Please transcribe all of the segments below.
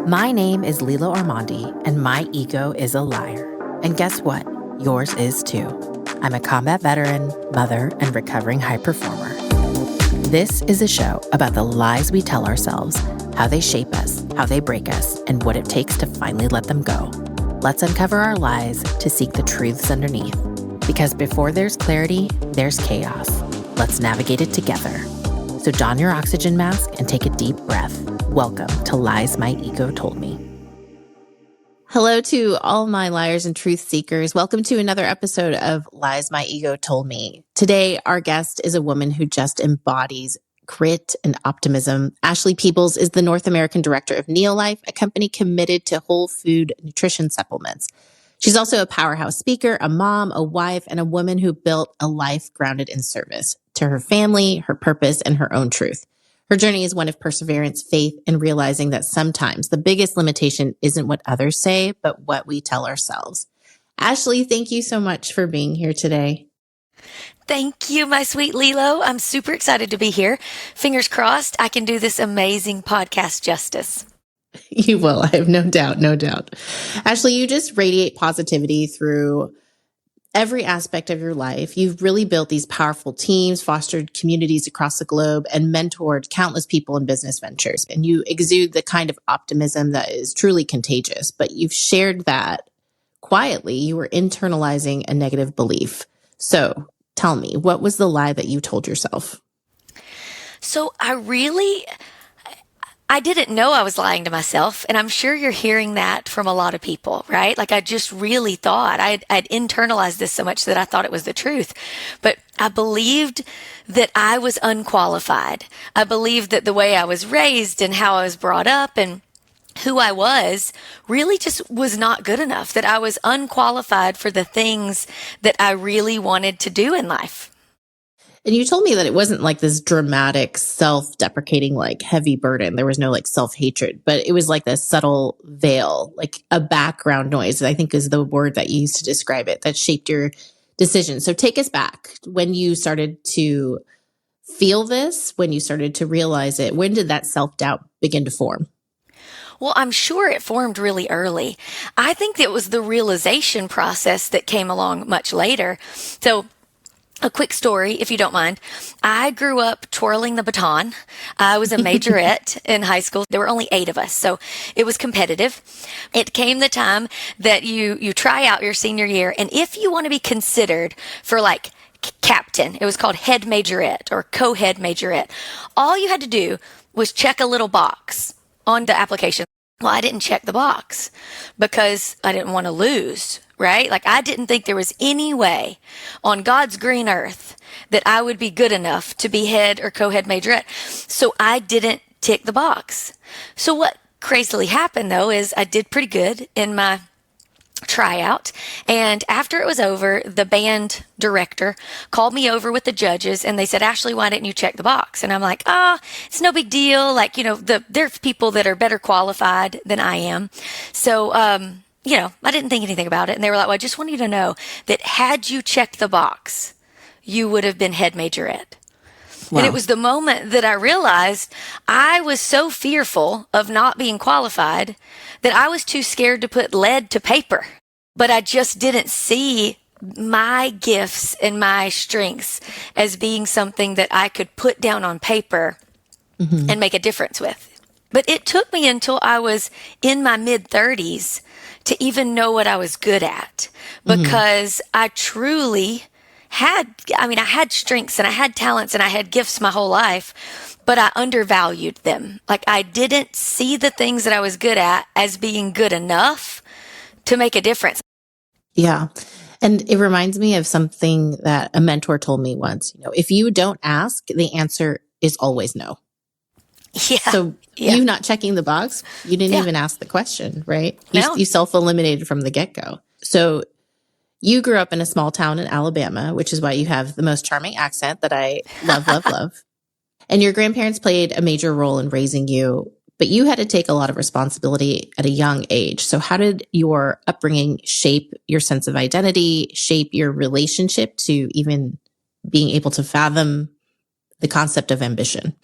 My name is Lilo Armandie, and my ego is a liar. And guess what? Yours is too. I'm a combat veteran, mother, and recovering high performer. This is a show about the lies we tell ourselves, how they shape us, how they break us, and what it takes to finally let them go. Let's uncover our lies to seek the truths underneath. Because before there's clarity, there's chaos. Let's navigate it together. So don your oxygen mask and take a deep breath. Welcome to Lies My Ego Told Me. Hello to all my liars and truth seekers. Welcome to another episode of Lies My Ego Told Me. Today, our guest is a woman who just embodies grit and optimism. Ashley Peebles is the North American director of Neolife, a company committed to whole food nutrition supplements. She's also a powerhouse speaker, a mom, a wife, and a woman who built a life grounded in service to her family, her purpose, and her own truth. Her journey is one of perseverance, faith, and realizing that sometimes the biggest limitation isn't what others say, but what we tell ourselves. Ashley, thank you so much for being here today. Thank you, my sweet Lilo. I'm super excited to be here. Fingers crossed I can do this amazing podcast justice. You will. I have no doubt. No doubt. Ashley, you just radiate positivity through every aspect of your life. You've really built these powerful teams, fostered communities across the globe, and mentored countless people in business ventures. And you exude the kind of optimism that is truly contagious. But you've shared that quietly. You were internalizing a negative belief. So tell me, what was the lie that you told yourself? So I didn't know I was lying to myself, and I'm sure you're hearing that from a lot of people, right? Like I just really thought I'd internalized this so much that I thought it was the truth. But I believed that I was unqualified. I believed that the way I was raised and how I was brought up and who I was really just was not good enough, that I was unqualified for the things that I really wanted to do in life. And you told me that it wasn't like this dramatic, self-deprecating, like heavy burden. There was no like self-hatred, but it was like this subtle veil, like a background noise, I think is the word that you used to describe it, that shaped your decision. So take us back when you started to feel this, when you started to realize it. When did that self-doubt begin to form? Well, I'm sure it formed really early. I think it was the realization process that came along much later. So a quick story, if you don't mind. I grew up twirling the baton. I was a majorette in high school. There were only 8 of us, so it was competitive. It came the time that you try out your senior year, and if you want to be considered for like captain, it was called head majorette or co-head majorette, all you had to do was check a little box on the application. Well, I didn't check the box because I didn't want to lose, right? Like I didn't think there was any way on God's green earth that I would be good enough to be head or co-head majorette. So I didn't tick the box. So what crazily happened though is I did pretty good in my tryout. And after it was over, the band director called me over with the judges and they said, Ashley, why didn't you check the box? And I'm like, it's no big deal. Like, there's people that are better qualified than I am. So, I didn't think anything about it. And they were like, well, I just want you to know that had you checked the box, you would have been head majorette. Wow. And it was the moment that I realized I was so fearful of not being qualified that I was too scared to put lead to paper. But I just didn't see my gifts and my strengths as being something that I could put down on paper and make a difference with. But it took me until I was in my mid-30s to even know what I was good at, because I truly I had strengths and I had talents and I had gifts my whole life, but I undervalued them. Like I didn't see the things that I was good at as being good enough to make a difference. Yeah. And it reminds me of something that a mentor told me once. If you don't ask, the answer is always no. Yeah. So you not checking the box, you didn't even ask the question, right? You self-eliminated from the get-go. So you grew up in a small town in Alabama, which is why you have the most charming accent that I love, love, love. And your grandparents played a major role in raising you, but you had to take a lot of responsibility at a young age. So how did your upbringing shape your sense of identity, shape your relationship to even being able to fathom the concept of ambition?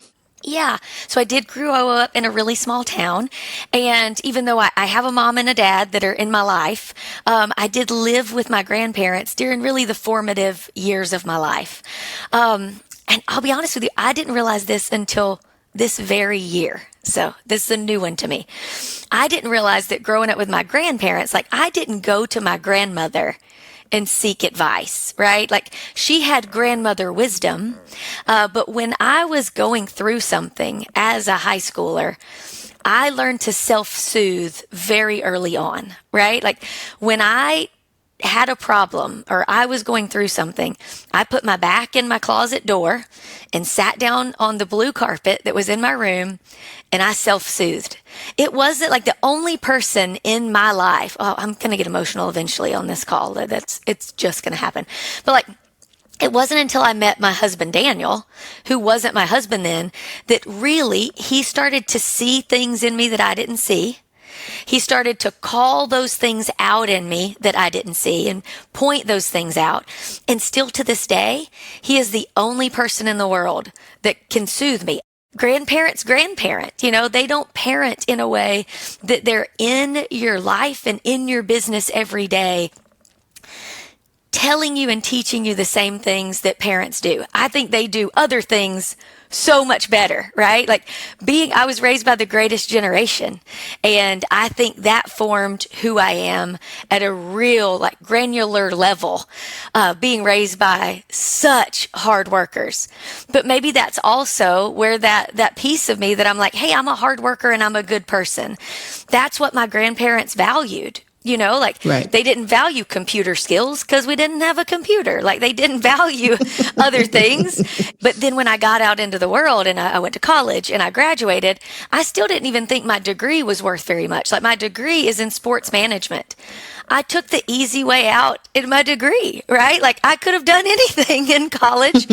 Yeah. So I did grow up in a really small town. And even though I have a mom and a dad that are in my life, I did live with my grandparents during really the formative years of my life. And I'll be honest with you, I didn't realize this until this very year. So this is a new one to me. I didn't realize that growing up with my grandparents, like I didn't go to my grandmother and seek advice, right? Like she had grandmother wisdom. But when I was going through something as a high schooler, I learned to self-soothe very early on, right? Like when I had a problem or I was going through something, I put my back in my closet door and sat down on the blue carpet that was in my room and I self-soothed. It wasn't like the only person in my life. Oh, I'm going to get emotional eventually on this call. It's just going to happen. But like, it wasn't until I met my husband, Daniel, who wasn't my husband then, that really he started to see things in me that I didn't see. He started to call those things out in me that I didn't see and point those things out. And still to this day, he is the only person in the world that can soothe me. Grandparents, they don't parent in a way that they're in your life and in your business every day, telling you and teaching you the same things that parents do. I think they do other things so much better, right? Like I was raised by the greatest generation, and I think that formed who I am at a real, like, granular level, being raised by such hard workers. But maybe that's also where that piece of me that I'm like, hey, I'm a hard worker and I'm a good person. That's what my grandparents valued. Right. They didn't value computer skills because we didn't have a computer. Like they didn't value other things. But then when I got out into the world and I went to college and I graduated, I still didn't even think my degree was worth very much. Like my degree is in sports management. I took the easy way out in my degree, right? Like I could have done anything in college,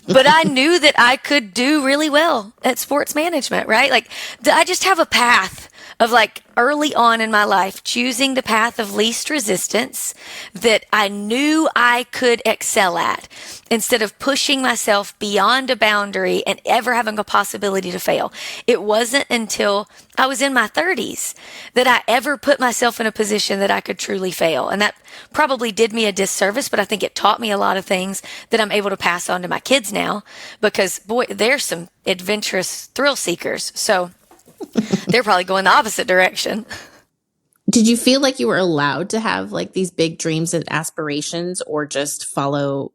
but I knew that I could do really well at sports management, right? Like I just have a path of like early on in my life, choosing the path of least resistance that I knew I could excel at instead of pushing myself beyond a boundary and ever having a possibility to fail. It wasn't until I was in my 30s that I ever put myself in a position that I could truly fail. And that probably did me a disservice, but I think it taught me a lot of things that I'm able to pass on to my kids now because boy, they're some adventurous thrill seekers. So they're probably going the opposite direction. Did you feel like you were allowed to have like these big dreams and aspirations, or just follow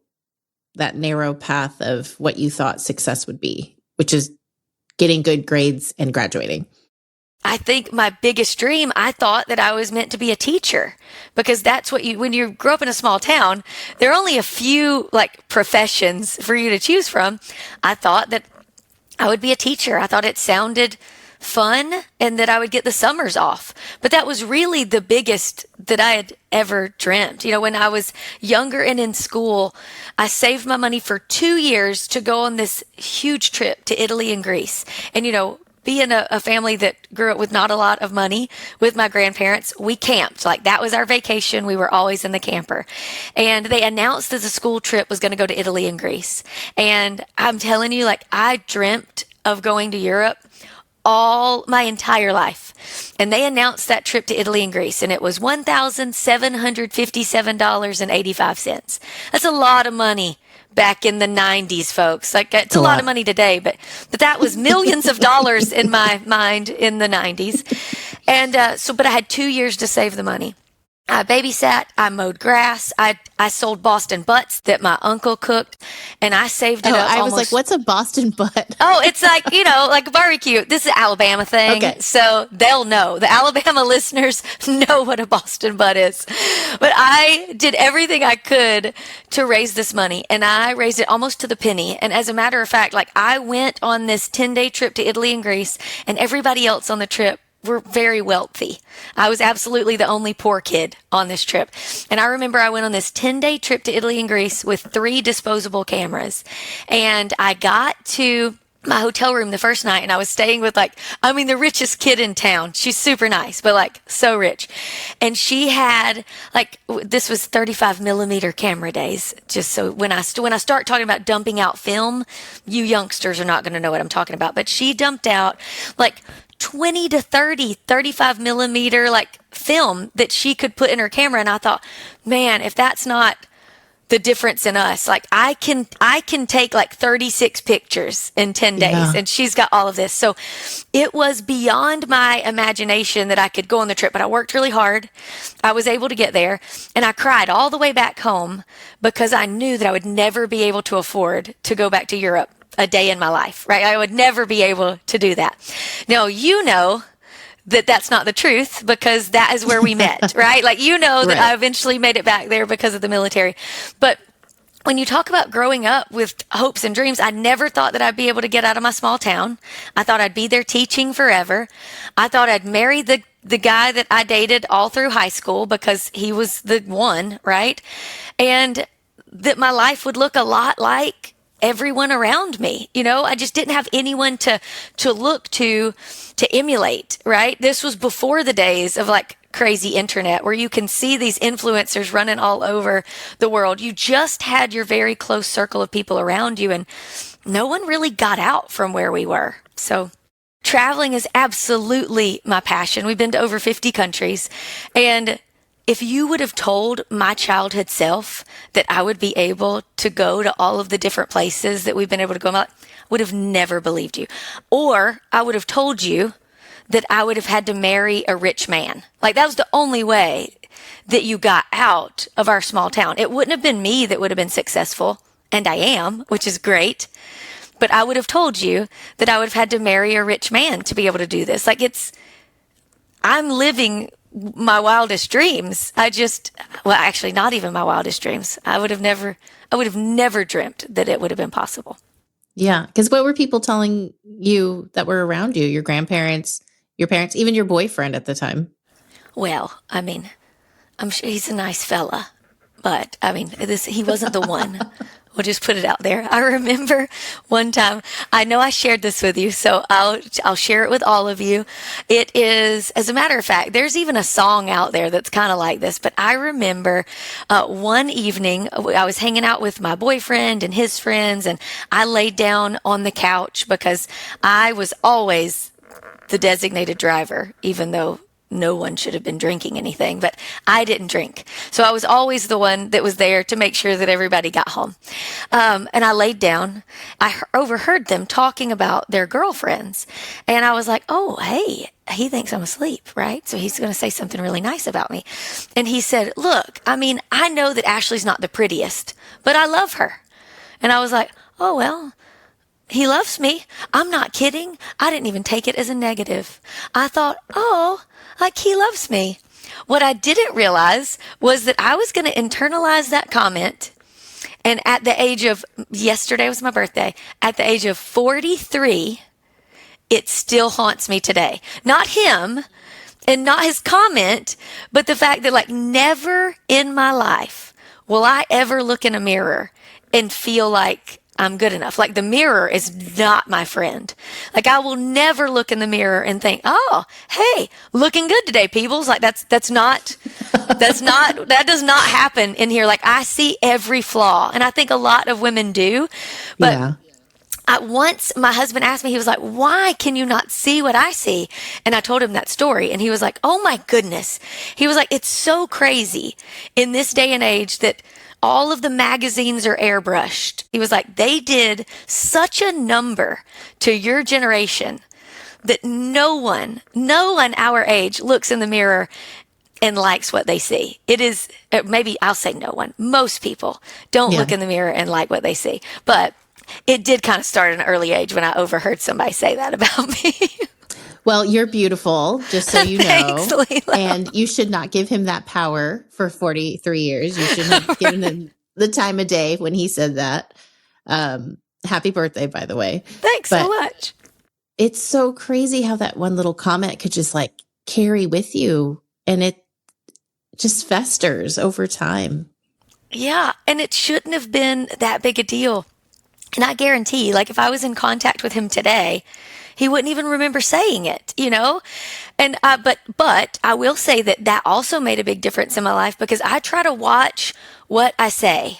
that narrow path of what you thought success would be, which is getting good grades and graduating? I think my biggest dream, I thought that I was meant to be a teacher because that's what when you grow up in a small town, there are only a few like professions for you to choose from. I thought that I would be a teacher. I thought it sounded fun and that I would get the summers off. But that was really the biggest that I had ever dreamt. When I was younger and in school, I saved my money for 2 years to go on this huge trip to Italy and Greece. And, being a family that grew up with not a lot of money with my grandparents, we camped. Like that was our vacation. We were always in the camper. And they announced that the school trip was going to go to Italy and Greece. And I'm telling you, like I dreamt of going to Europe all my entire life. And they announced that trip to Italy and Greece, and it was $1,757.85. That's a lot of money back in the 90s, folks. Like it's a lot of money today, but that was millions of dollars in my mind in the 90s. And but I had 2 years to save the money. I babysat, I mowed grass, I sold Boston butts that my uncle cooked, and I saved it up. I was like, what's a Boston butt? Oh, it's like, like a barbecue. This is an Alabama thing. Okay. So they'll know. The Alabama listeners know what a Boston butt is. But I did everything I could to raise this money, and I raised it almost to the penny. And as a matter of fact, like I went on this 10-day trip to Italy and Greece, and everybody else on the trip were very wealthy. I was absolutely the only poor kid on this trip. And I remember I went on this 10-day trip to Italy and Greece with 3 disposable cameras. And I got to my hotel room the first night, and I was staying with the richest kid in town. She's super nice, but so rich. And she had this was 35 millimeter camera days. Just so when I start talking about dumping out film, you youngsters are not going to know what I'm talking about. But she dumped out 20 to 30, 35 millimeter film that she could put in her camera. And I thought, man, if that's not the difference in us, I can take 36 pictures in 10 days, Yeah. and she's got all of this. So it was beyond my imagination that I could go on the trip, but I worked really hard. I was able to get there, and I cried all the way back home because I knew that I would never be able to afford to go back to Europe a day in my life, right? I would never be able to do that. Now, that that's not the truth, because that is where we met, right? That Right. I eventually made it back there because of the military. But when you talk about growing up with hopes and dreams, I never thought that I'd be able to get out of my small town. I thought I'd be there teaching forever. I thought I'd marry the guy that I dated all through high school because he was the one, right? And that my life would look a lot like everyone around me. I just didn't have anyone to look to emulate, right? This was before the days of crazy internet where you can see these influencers running all over the world. You just had your very close circle of people around you, and no one really got out from where we were. So traveling is absolutely my passion. We've been to over 50 countries, and if you would have told my childhood self that I would be able to go to all of the different places that we've been able to go, I would have never believed you. Or I would have told you that I would have had to marry a rich man. That was the only way that you got out of our small town. It wouldn't have been me that would have been successful, and I am, which is great. But I would have told you that I would have had to marry a rich man to be able to do this. I'm living my wildest dreams. Actually, not even my wildest dreams. I would have never dreamt that it would have been possible. Yeah. Because what were people telling you that were around you? Your grandparents, your parents, even your boyfriend at the time? Well, I'm sure he's a nice fella, but he wasn't the one. We'll just put it out there. I remember one time, I know I shared this with you, so I'll share it with all of you. It is, as a matter of fact, there's even a song out there that's kind of like this, but I remember one evening, I was hanging out with my boyfriend and his friends, and I laid down on the couch because I was always the designated driver, even though no one should have been drinking anything, but I didn't drink. So I was always the one that was there to make sure that everybody got home. And I laid down. I overheard them talking about their girlfriends. And I was like, oh, hey, he thinks I'm asleep, right? So he's going to say something really nice about me. And he said, look, I know that Ashley's not the prettiest, but I love her. And I was like, oh, well, he loves me. I'm not kidding. I didn't even take it as a negative. I thought, oh, he loves me. What I didn't realize was that I was going to internalize that comment. And at the age of, yesterday was my birthday, at the age of 43, it still haunts me today. Not him and not his comment, but the fact that never in my life will I ever look in a mirror and feel like I'm good enough. The mirror is not my friend. I will never look in the mirror and think, oh, hey, looking good today, Peebles. That does not happen in here. I see every flaw. And I think a lot of women do. But Yeah. Once my husband asked me, he was like, why can you not see what I see? And I told him that story, and he was like, oh my goodness. He was like, it's so crazy in this day and age that all of the magazines are airbrushed. He was like, they did such a number to your generation that no one our age looks in the mirror and likes what they see. It is, maybe I'll say no one. Most people don't look in the mirror and like what they see. But it did kind of start at an early age when I overheard somebody say that about me. Well, you're beautiful, just so you know. Thanks, Lilo. And you should not give him that power for 43 years. You should have given him the time of day when he said that. Happy birthday, by the way. Thanks so much. It's so crazy how that one little comment could just carry with you, and it just festers over time. Yeah, and it shouldn't have been that big a deal. And I guarantee, like, if I was in contact with him today, he wouldn't even remember saying it, you know? And but I will say that that also made a big difference in my life because I try to watch what I say.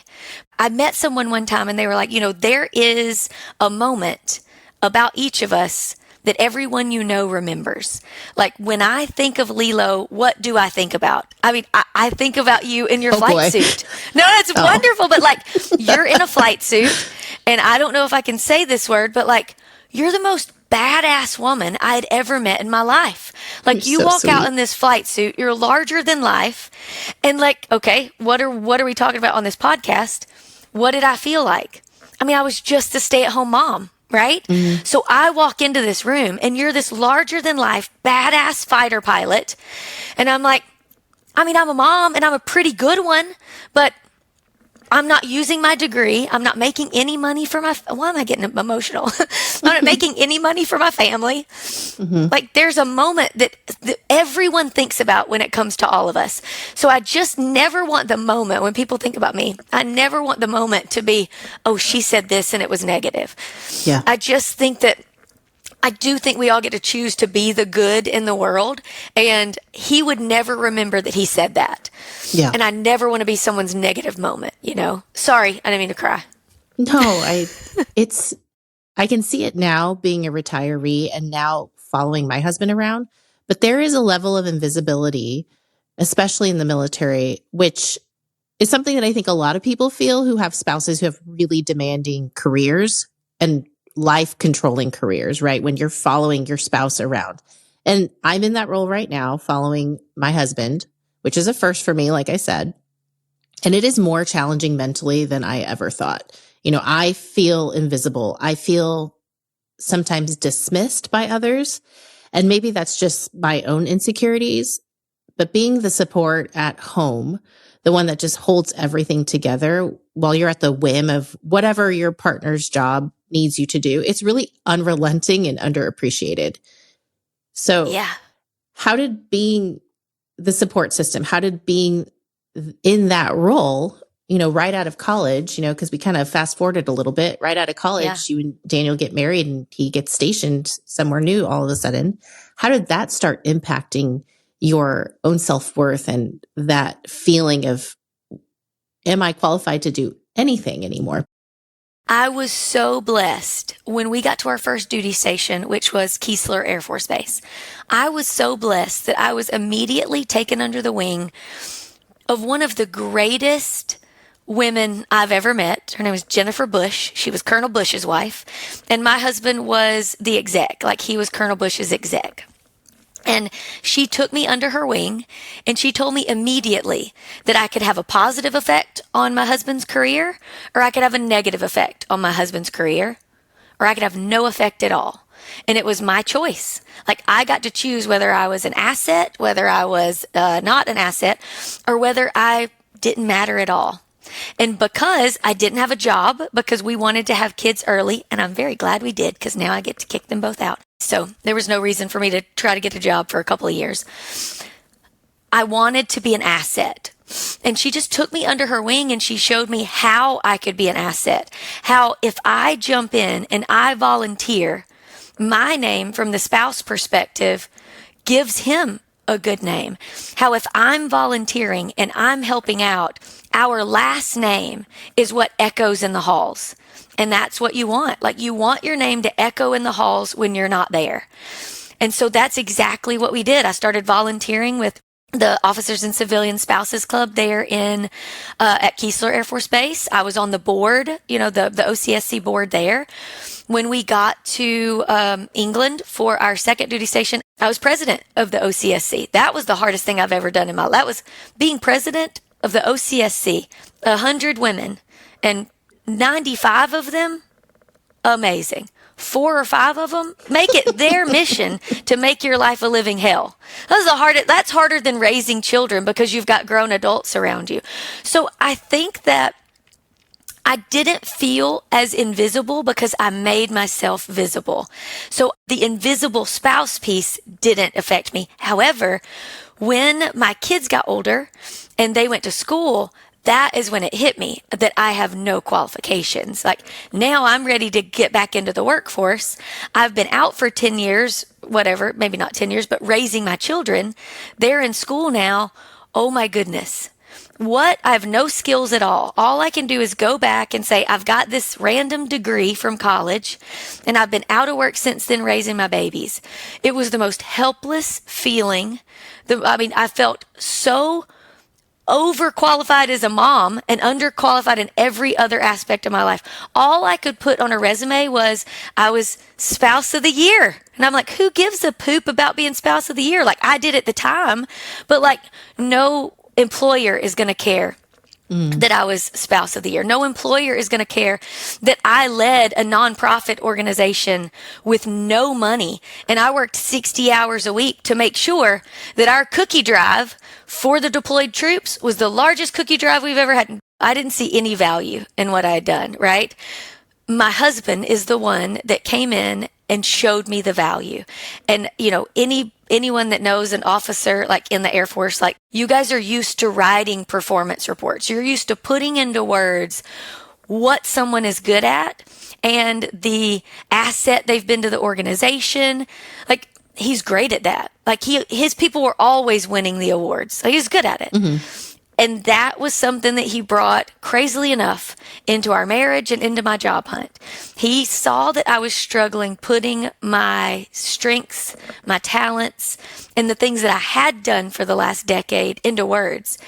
I met someone one time and they were like, there is a moment about each of us that everyone remembers. Like when I think of Lilo, what do I think about? I mean, I think about you in your flight suit. No, it's wonderful, but like you're in a flight suit, and I don't know if I can say this word, but like you're the most badass woman I'd ever met in my life. Like you walk out in this flight suit, you're larger than life, and like, okay, what are we talking about on this podcast? What did I feel like? I mean, I was just a stay-at-home mom. Right? Mm-hmm. So I walk into this room and you're this larger than life, badass fighter pilot. And I'm like, I mean, I'm a mom and I'm a pretty good one, but I'm not using my degree. I'm not making any money for why am I getting emotional? I'm not making any money for my family. Mm-hmm. Like there's a moment that everyone thinks about when it comes to all of us. So I just never want the moment when people think about me. I never want the moment to be, oh, she said this and it was negative. Yeah. I just think that I do think we all get to choose to be the good in the world. And he would never remember that he said that. Yeah. And I never want to be someone's negative moment, Sorry, I didn't mean to cry. No, I can see it now being a retiree and now following my husband around. But there is a level of invisibility, especially in the military, which is something that I think a lot of people feel who have spouses who have really demanding careers and life controlling careers, right? When you're following your spouse around. And I'm in that role right now, following my husband, which is a first for me, like I said. And it is more challenging mentally than I ever thought. I feel invisible. I feel sometimes dismissed by others. And maybe that's just my own insecurities. But being the support at home, the one that just holds everything together while you're at the whim of whatever your partner's job needs you to do, it's really unrelenting and underappreciated. So yeah. How did being the support system, how did being in that role, right out of college, because we kind of fast forwarded a little bit, right out of college, you and Daniel get married and he gets stationed somewhere new all of a sudden. How did that start impacting your own self-worth and that feeling of, am I qualified to do anything anymore? I was so blessed when we got to our first duty station, which was Keesler Air Force Base. I was so blessed that I was immediately taken under the wing of one of the greatest women I've ever met. Her name was Jennifer Bush. She was Colonel Bush's wife. And my husband was the exec, like he was Colonel Bush's exec. And she took me under her wing and she told me immediately that I could have a positive effect on my husband's career, or I could have a negative effect on my husband's career, or I could have no effect at all. And it was my choice. Like I got to choose whether I was an asset, whether I was not an asset, or whether I didn't matter at all. And because I didn't have a job, because we wanted to have kids early, and I'm very glad we did because now I get to kick them both out. So there was no reason for me to try to get a job for a couple of years. I wanted to be an asset. And she just took me under her wing and she showed me how I could be an asset. How if I jump in and I volunteer, my name from the spouse perspective gives him a good name. How if I'm volunteering and I'm helping out, our last name is what echoes in the halls. And that's what you want. Like you want your name to echo in the halls when you're not there. And so that's exactly what we did. I started volunteering with the Officers and Civilian Spouses Club there in at Keesler Air Force Base. I was on the board, the OCSC board there. When we got to England for our second duty station, I was president of the OCSC. That was the hardest thing I've ever done in my life. That was being president of the OCSC. 100 women and 95 of them, amazing. 4 or 5 of them, make it their mission to make your life a living hell. That's harder than raising children because you've got grown adults around you. So I think that I didn't feel as invisible because I made myself visible. So the invisible spouse piece didn't affect me. However, when my kids got older and they went to school, that is when it hit me that I have no qualifications. Like, now I'm ready to get back into the workforce. I've been out for 10 years, whatever, maybe not 10 years, but raising my children. They're in school now. Oh my goodness. What? I have no skills at all. All I can do is go back and say, I've got this random degree from college and I've been out of work since then raising my babies. It was the most helpless feeling. I felt so overqualified as a mom and underqualified in every other aspect of my life. All I could put on a resume was I was spouse of the year. And I'm like, who gives a poop about being spouse of the year? Like, I did at the time, but like, no employer is going to care that I was spouse of the year. No employer is going to care that I led a nonprofit organization with no money. And I worked 60 hours a week to make sure that our cookie drive for the deployed troops was the largest cookie drive we've ever had. I didn't see any value in what I had done, right? My husband is the one that came in and showed me the value. And, anyone that knows an officer, like in the Air Force, like, you guys are used to writing performance reports. You're used to putting into words what someone is good at and the asset they've been to the organization. Like, he's great at that. Like, his people were always winning the awards. So he's good at it. Mm-hmm. And that was something that he brought, crazily enough, into our marriage and into my job hunt. He saw that I was struggling putting my strengths, my talents, and the things that I had done for the last decade into words.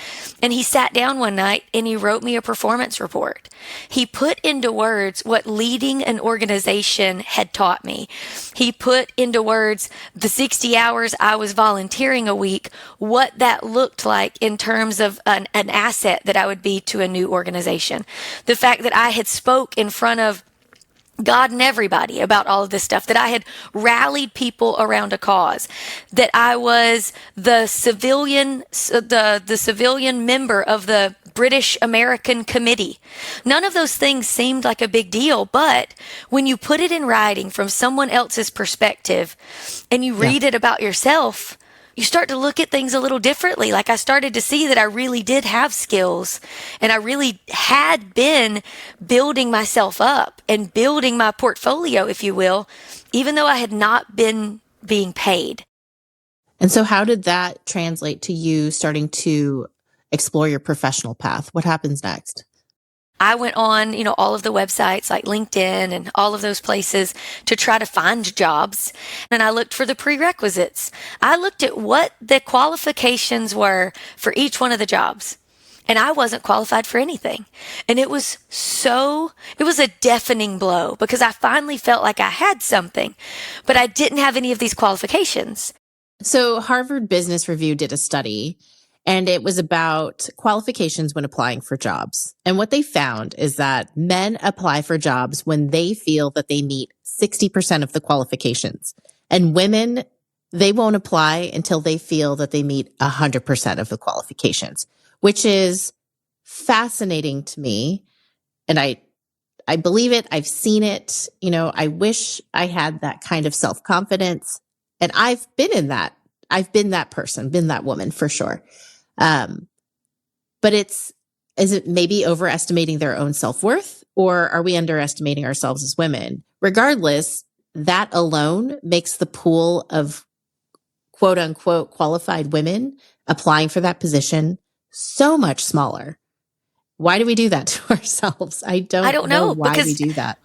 And he sat down one night and he wrote me a performance report. He put into words what leading an organization had taught me. He put into words the 60 hours I was volunteering a week, what that looked like in terms of an asset that I would be to a new organization. The fact that I had spoke in front of God and everybody about all of this stuff, that I had rallied people around a cause, that I was the civilian member of the British American Committee. None of those things seemed like a big deal, but when you put it in writing from someone else's perspective and you read it about yourself, you start to look at things a little differently. Like, I started to see that I really did have skills and I really had been building myself up and building my portfolio, if you will, even though I had not been being paid. And so how did that translate to you starting to explore your professional path? What happens next? I went on, all of the websites like LinkedIn and all of those places to try to find jobs. And I looked for the prerequisites. I looked at what the qualifications were for each one of the jobs. And I wasn't qualified for anything. And it was a deafening blow because I finally felt like I had something, but I didn't have any of these qualifications. So Harvard Business Review did a study, and it was about qualifications when applying for jobs. And what they found is that men apply for jobs when they feel that they meet 60% of the qualifications. And women, they won't apply until they feel that they meet 100% of the qualifications, which is fascinating to me. And I believe it. I've seen it. I wish I had that kind of self-confidence. And I've been in that. I've been that person, been that woman for sure. But is it maybe overestimating their own self-worth, or are we underestimating ourselves as women? Regardless, that alone makes the pool of quote unquote qualified women applying for that position so much smaller. Why do we do that to ourselves? I don't know why we do that.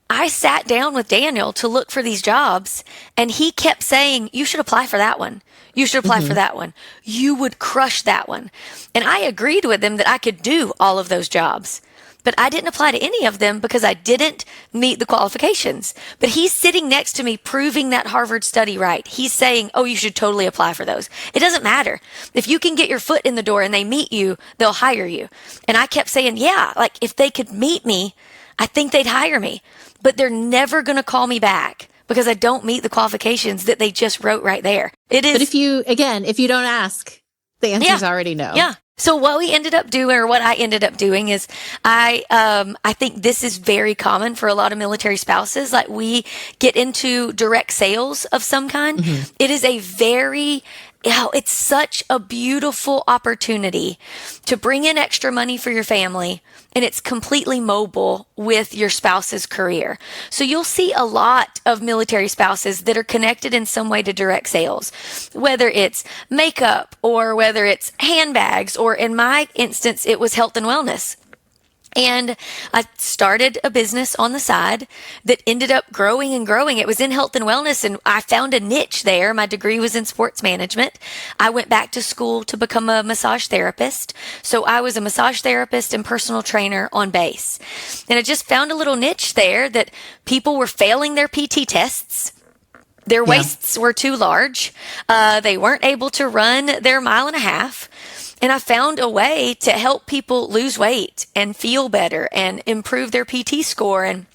I sat down with Daniel to look for these jobs, and he kept saying, you should apply for that one. You should apply for that one. You would crush that one. And I agreed with him that I could do all of those jobs, but I didn't apply to any of them because I didn't meet the qualifications. But he's sitting next to me proving that Harvard study right. He's saying, oh, you should totally apply for those. It doesn't matter. If you can get your foot in the door and they meet you, they'll hire you. And I kept saying, yeah, like if they could meet me, I think they'd hire me. But they're never going to call me back because I don't meet the qualifications that they just wrote right there. It is. But if you don't ask, the answer's already no. Yeah. So what we ended up doing, or what I ended up doing, is I think this is very common for a lot of military spouses. Like, we get into direct sales of some kind. Mm-hmm. It is a very it's such a beautiful opportunity to bring in extra money for your family, and it's completely mobile with your spouse's career. So you'll see a lot of military spouses that are connected in some way to direct sales, whether it's makeup or whether it's handbags, or in my instance, it was health and wellness. And I started a business on the side that ended up growing and growing. It was in health and wellness, and I found a niche there. My degree was in sports management. I went back to school to become a massage therapist. So I was a massage therapist and personal trainer on base. And I just found a little niche there that people were failing their PT tests. Their waists were too large. They weren't able to run their mile and a half. And I found a way to help people lose weight and feel better and improve their PT score. And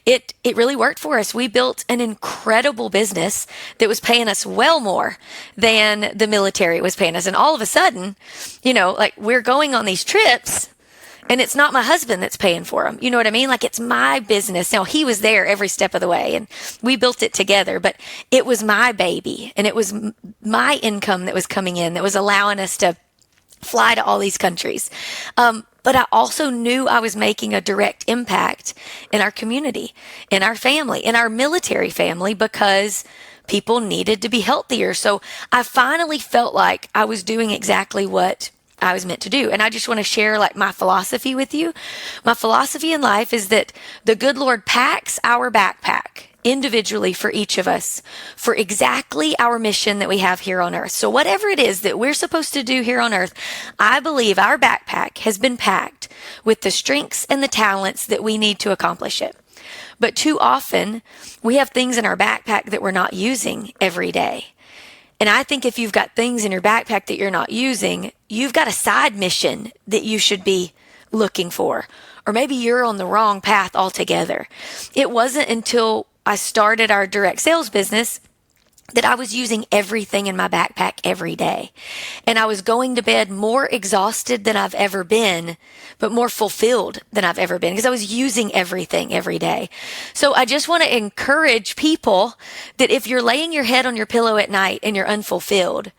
it really worked for us. We built an incredible business that was paying us well more than the military was paying us. And all of a sudden, like, we're going on these trips, and it's not my husband that's paying for them. You know what I mean? Like, it's my business. Now, he was there every step of the way, and we built it together, but it was my baby, and it was my income that was coming in that was allowing us to fly to all these countries. But I also knew I was making a direct impact in our community, in our family, in our military family, because people needed to be healthier. So I finally felt like I was doing exactly what I was meant to do. And I just want to share, like, my philosophy with you. My philosophy in life is that the good Lord packs our backpack individually for each of us for exactly our mission that we have here on earth. So whatever it is that we're supposed to do here on earth, I believe our backpack has been packed with the strengths and the talents that we need to accomplish it. But too often we have things in our backpack that we're not using every day. And I think if you've got things in your backpack that you're not using, you've got a side mission that you should be looking for. Or maybe you're on the wrong path altogether. It wasn't until I started our direct sales business that I was using everything in my backpack every day. And I was going to bed more exhausted than I've ever been, but more fulfilled than I've ever been, because I was using everything every day. So I just want to encourage people that if you're laying your head on your pillow at night and you're unfulfilled,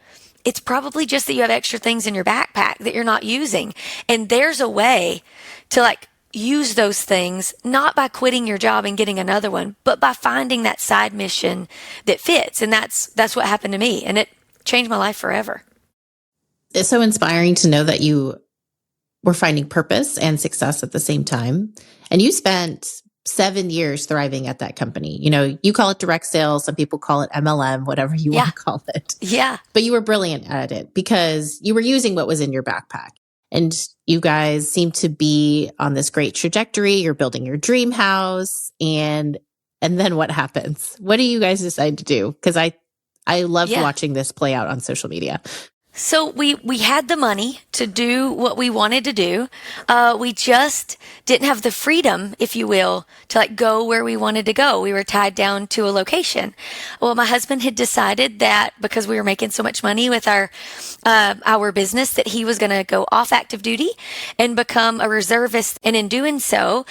it's probably just that you have extra things in your backpack that you're not using. And there's a way to, like, use those things, not by quitting your job and getting another one, but by finding that side mission that fits. And that's what happened to me. And it changed my life forever. It's so inspiring to know that you were finding purpose and success at the same time. And you spent 7 years thriving at that company. You call it direct sales. Some people call it MLM, whatever you want to call it. Yeah. But you were brilliant at it because you were using what was in your backpack. And you guys seem to be on this great trajectory. You're building your dream house. And then what happens? What do you guys decide to do? Because I loved watching this play out on social media. So we had the money to do what we wanted to do. We just didn't have the freedom, if you will, to, like, go where we wanted to go. We were tied down to a location. Well, my husband had decided that because we were making so much money with our business, that he was going to go off active duty and become a reservist. And in doing so,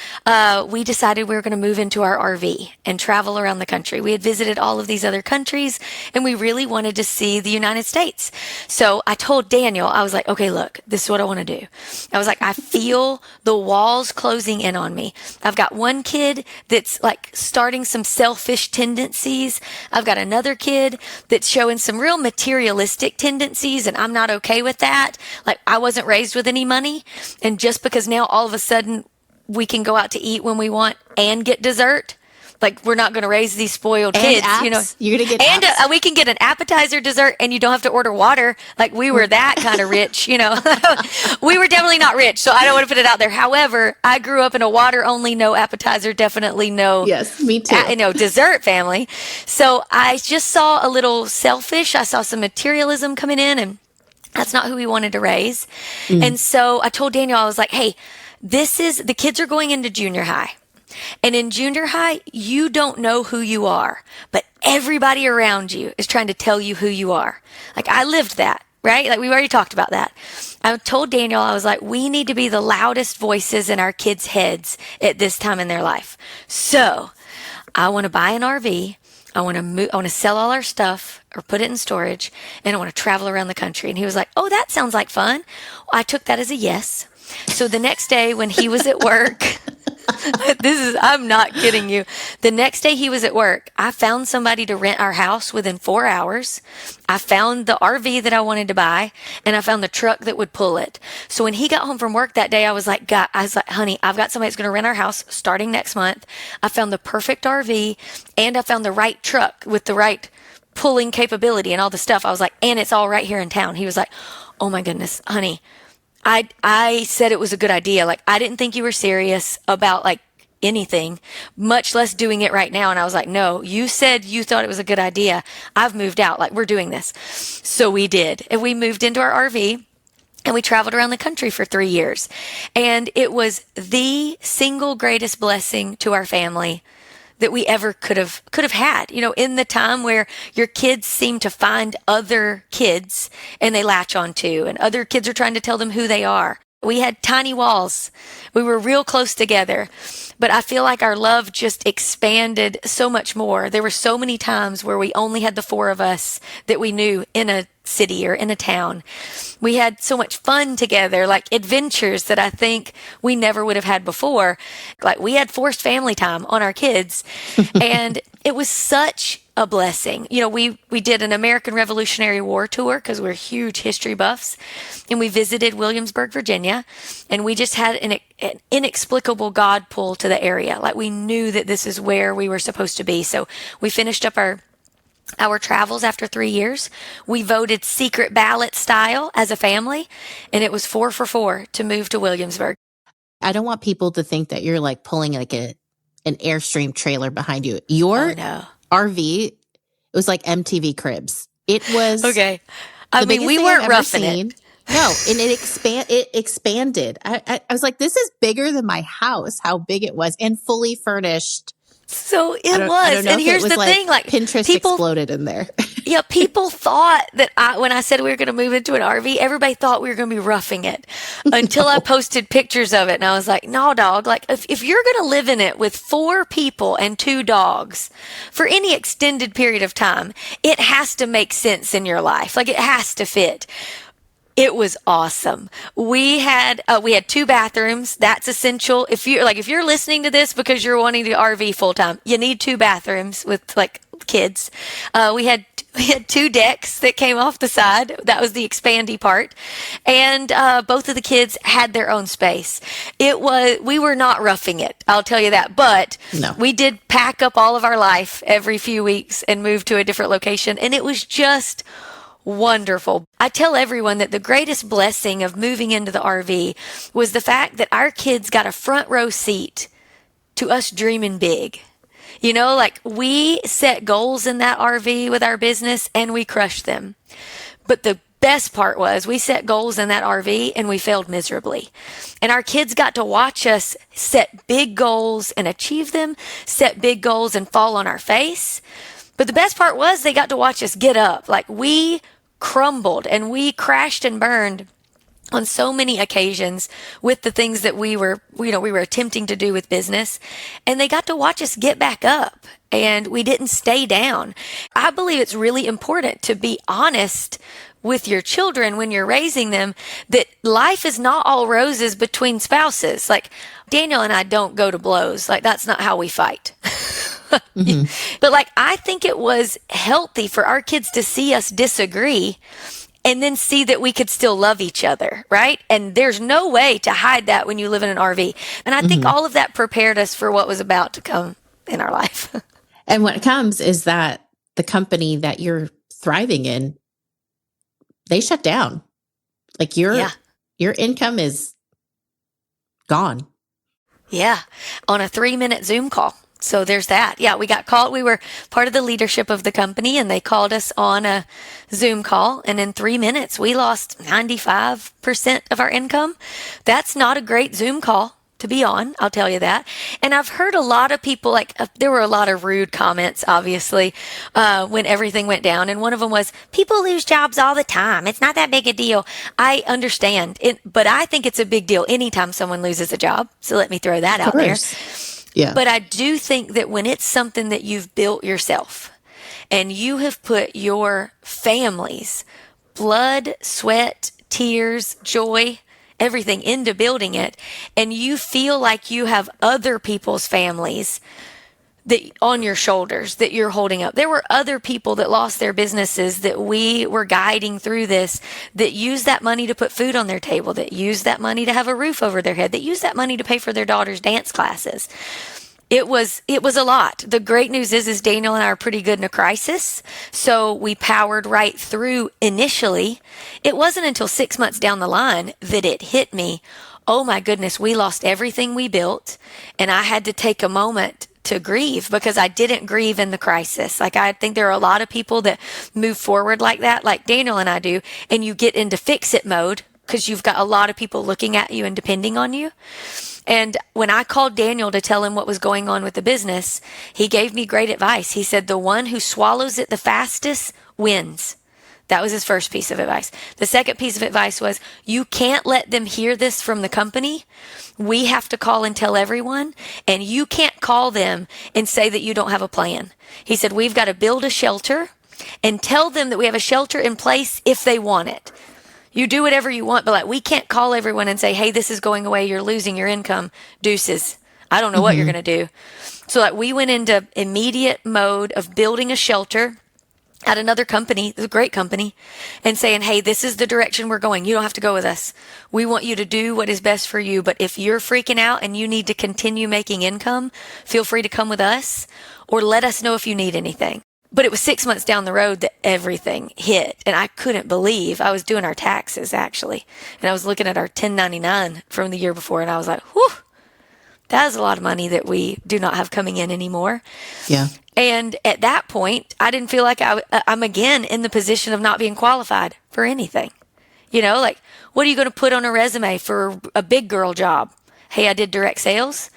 we decided we were going to move into our RV and travel around the country. We had visited all of these other countries, and we really wanted to see the United States. So I told Daniel, I was like, okay, look, this is what I want to do. I was like, I feel the walls closing in on me. I've got one kid that's, like, starting some selfish tendencies. I've got another kid that's showing some real materialistic tendencies, and I'm not okay with that. Like, I wasn't raised with any money. And just because now all of a sudden we can go out to eat when we want and get dessert, like, we're not going to raise these spoiled kids, apps. You're going to get and we can get an appetizer, dessert, and you don't have to order water. Like, we were that kind of rich, We were definitely not rich, so I don't want to put it out there. However, I grew up in a water only, no appetizer, definitely no. Yes, me too. Dessert family. So I just saw a little selfish. I saw some materialism coming in, and that's not who we wanted to raise. And so I told Daniel, I was like, hey, the kids are going into junior high. And in junior high, you don't know who you are, but everybody around you is trying to tell you who you are. Like, I lived that, right? Like, we've already talked about that. I told Daniel, I was like, we need to be the loudest voices in our kids' heads at this time in their life. So I want to buy an RV. I want to sell all our stuff, or put it in storage, and I want to travel around the country. And he was like, oh, that sounds like fun. I took that as a yes. So the next day when he was at work, I'm not kidding you. The next day he was at work, I found somebody to rent our house within 4 hours. I found the RV that I wanted to buy, and I found the truck that would pull it. So when he got home from work that day, I was like, honey, I've got somebody that's going to rent our house starting next month. I found the perfect RV, and I found the right truck with the right pulling capability and all the stuff. I was like, and it's all right here in town. He was like, oh my goodness, honey. I said it was a good idea. Like, I didn't think you were serious about like anything, much less doing it right now. And I was like, no, you said you thought it was a good idea. I've moved out. Like, we're doing this. So we did. And we moved into our RV. And we traveled around the country for 3 years. And it was the single greatest blessing to our family that we ever could have had, in the time where your kids seem to find other kids and they latch on to, and other kids are trying to tell them who they are. We had tiny walls. We were real close together, but I feel like our love just expanded so much more. There were so many times where we only had the four of us that we knew in a city or in a town. We had so much fun together, like adventures that I think we never would have had before. Like, we had forced family time on our kids, and it was such a blessing. We did an American Revolutionary War tour because we're huge history buffs, and we visited Williamsburg, Virginia, and we just had an inexplicable God pull to the area. Like, we knew that this is where we were supposed to be. So we finished up our travels after 3 years. We voted secret ballot style as a family, and it was 4 for 4 to move to Williamsburg. I don't want people to think that you're like pulling like an Airstream trailer behind you. Your RV, it was like MTV Cribs. It was okay. I mean, we weren't roughing it. No, and it expanded. I was like, this is bigger than my house, how big it was, and fully furnished. So it was. And here's the thing, like, Pinterest people exploded in there. Yeah, people thought that when I said we were going to move into an RV, everybody thought we were going to be roughing it until I posted pictures of it. And I was like, no, dog, like if you're going to live in it with 4 people and 2 dogs for any extended period of time, it has to make sense in your life. Like, it has to fit. It was awesome. We had 2 bathrooms. That's essential. If you're listening to this because you're wanting to RV full time, you need 2 bathrooms with like kids. We had 2 decks that came off the side. That was the expandy part. And both of the kids had their own space. We were not roughing it, I'll tell you that. But no. We did pack up all of our life every few weeks and move to a different location. And it was just wonderful. I tell everyone that the greatest blessing of moving into the RV was the fact that our kids got a front row seat to us dreaming big. Like, we set goals in that RV with our business and we crushed them. But the best part was we set goals in that RV and we failed miserably. And our kids got to watch us set big goals and achieve them, set big goals and fall on our face. But the best part was they got to watch us get up. Like, we crumbled and we crashed and burned on so many occasions with the things that we were attempting to do with business, and they got to watch us get back up, and we didn't stay down. I believe it's really important to be honest with your children when you're raising them, that life is not all roses between spouses. Like, Daniel and I don't go to blows. Like, that's not how we fight. Mm-hmm. But like, I think it was healthy for our kids to see us disagree and then see that we could still love each other, right? And there's no way to hide that when you live in an RV. And I think all of that prepared us for what was about to come in our life. And what comes is that the company that you're thriving in, they shut down. Like, your income is gone. Yeah. On a 3-minute Zoom call. So there's that. Yeah, we got called. We were part of the leadership of the company, and they called us on a Zoom call. And in 3 minutes, we lost 95% of our income. That's not a great Zoom call to be on, I'll tell you that. And I've heard a lot of people, there were a lot of rude comments, obviously, when everything went down. And one of them was, people lose jobs all the time. It's not that big a deal. I understand it, but I think it's a big deal anytime someone loses a job. So let me throw that out there. Yeah. But I do think that when it's something that you've built yourself and you have put your family's blood, sweat, tears, joy, everything into building it, and you feel like you have other people's families that on your shoulders that you're holding up. There were other people that lost their businesses that we were guiding through this, that used that money to put food on their table, that used that money to have a roof over their head, that used that money to pay for their daughter's dance classes. It was a lot. The great news is Daniel and I are pretty good in a crisis. So we powered right through initially. It wasn't until 6 months down the line that it hit me. Oh my goodness, we lost everything we built. And I had to take a moment to grieve, because I didn't grieve in the crisis. Like, I think there are a lot of people that move forward like that, like Daniel and I do, and you get into fix it mode because you've got a lot of people looking at you and depending on you. And when I called Daniel to tell him what was going on with the business, he gave me great advice. He said, the one who swallows it the fastest wins. That was his first piece of advice. The second piece of advice was, you can't let them hear this from the company. We have to call and tell everyone, and you can't call them and say that you don't have a plan. He said, we've got to build a shelter and tell them that we have a shelter in place if they want it. You do whatever you want, but like, we can't call everyone and say, hey, this is going away. You're losing your income. Deuces. I don't know what you're going to do. So like, we went into immediate mode of building a shelter at another company, a great company, and saying, hey, this is the direction we're going. You don't have to go with us. We want you to do what is best for you. But if you're freaking out and you need to continue making income, feel free to come with us, or let us know if you need anything. But it was 6 months down the road that everything hit. And I couldn't believe, I was doing our taxes actually. And I was looking at our 1099 from the year before, and I was like, whew, that is a lot of money that we do not have coming in anymore. Yeah. And at that point, I didn't feel like I'm again in the position of not being qualified for anything. You know, like, what are you going to put on a resume for a big girl job? Hey, I did direct sales.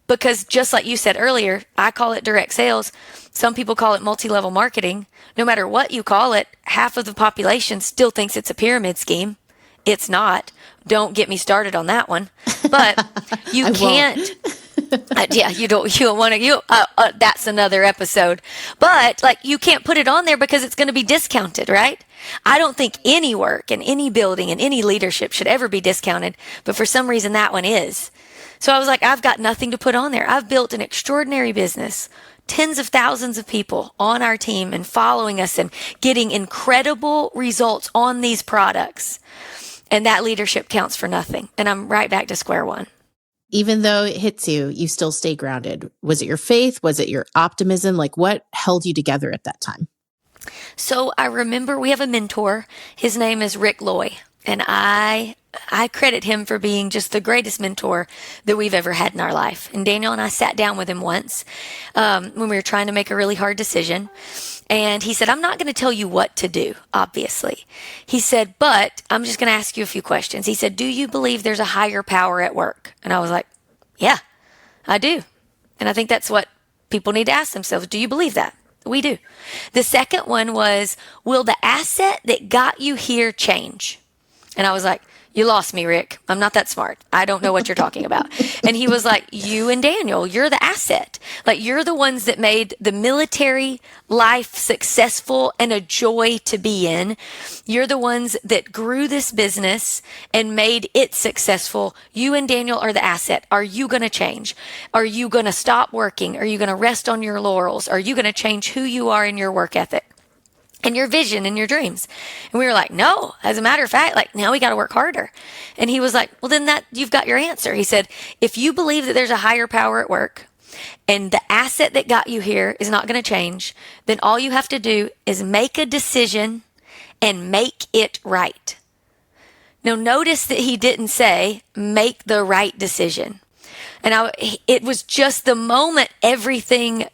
Because just like you said earlier, I call it direct sales. Some people call it multi-level marketing. No matter what you call it, half of the population still thinks it's a pyramid scheme. It's not. Don't get me started on that one. But you can't. Yeah, you don't want to, that's another episode. But like, you can't put it on there because it's going to be discounted, right? I don't think any work and any building and any leadership should ever be discounted. But for some reason, that one is. So I was like, I've got nothing to put on there. I've built an extraordinary business, tens of thousands of people on our team and following us and getting incredible results on these products. And that leadership counts for nothing. And I'm right back to square one. Even though it hits you, you still stay grounded. Was it your faith? Was it your optimism? Like, what held you together at that time? So I remember we have a mentor. His name is Rick Loy. And I credit him for being just the greatest mentor that we've ever had in our life. And Daniel and I sat down with him once when we were trying to make a really hard decision. And he said, I'm not going to tell you what to do, obviously. He said, but I'm just going to ask you a few questions. He said, do you believe there's a higher power at work? And I was like, yeah, I do. And I think that's what people need to ask themselves. Do you believe that? We do. The second one was, will the asset that got you here change? And I was like, you lost me, Rick. I'm not that smart. I don't know what you're talking about. And he was like, you and Daniel, you're the asset. Like, you're the ones that made the military life successful and a joy to be in. You're the ones that grew this business and made it successful. You and Daniel are the asset. Are you going to change? Are you going to stop working? Are you going to rest on your laurels? Are you going to change who you are in your work ethic and your vision and your dreams? And we were like, no, as a matter of fact, like, now we got to work harder. And he was like, well, then that you've got your answer. He said, if you believe that there's a higher power at work and the asset that got you here is not going to change, then all you have to do is make a decision and make it right. Now, notice that he didn't say make the right decision. And it was just the moment everything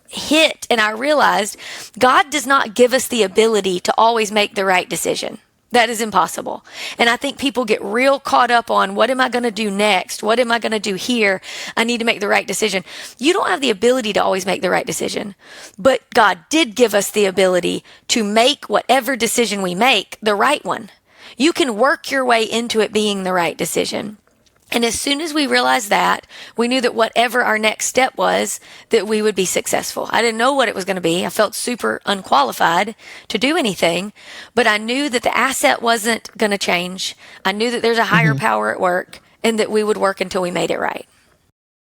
hit and I realized God does not give us the ability to always make the right decision. That is impossible. And I think people get real caught up on, what am I going to do next? What am I going to do here? I need to make the right decision. You don't have the ability to always make the right decision, but God did give us the ability to make whatever decision we make the right one. You can work your way into it being the right decision. And as soon as we realized that, we knew that whatever our next step was, that we would be successful. I didn't know what it was going to be. I felt super unqualified to do anything, but I knew that the asset wasn't going to change. I knew that there's a higher power at work and that we would work until we made it right.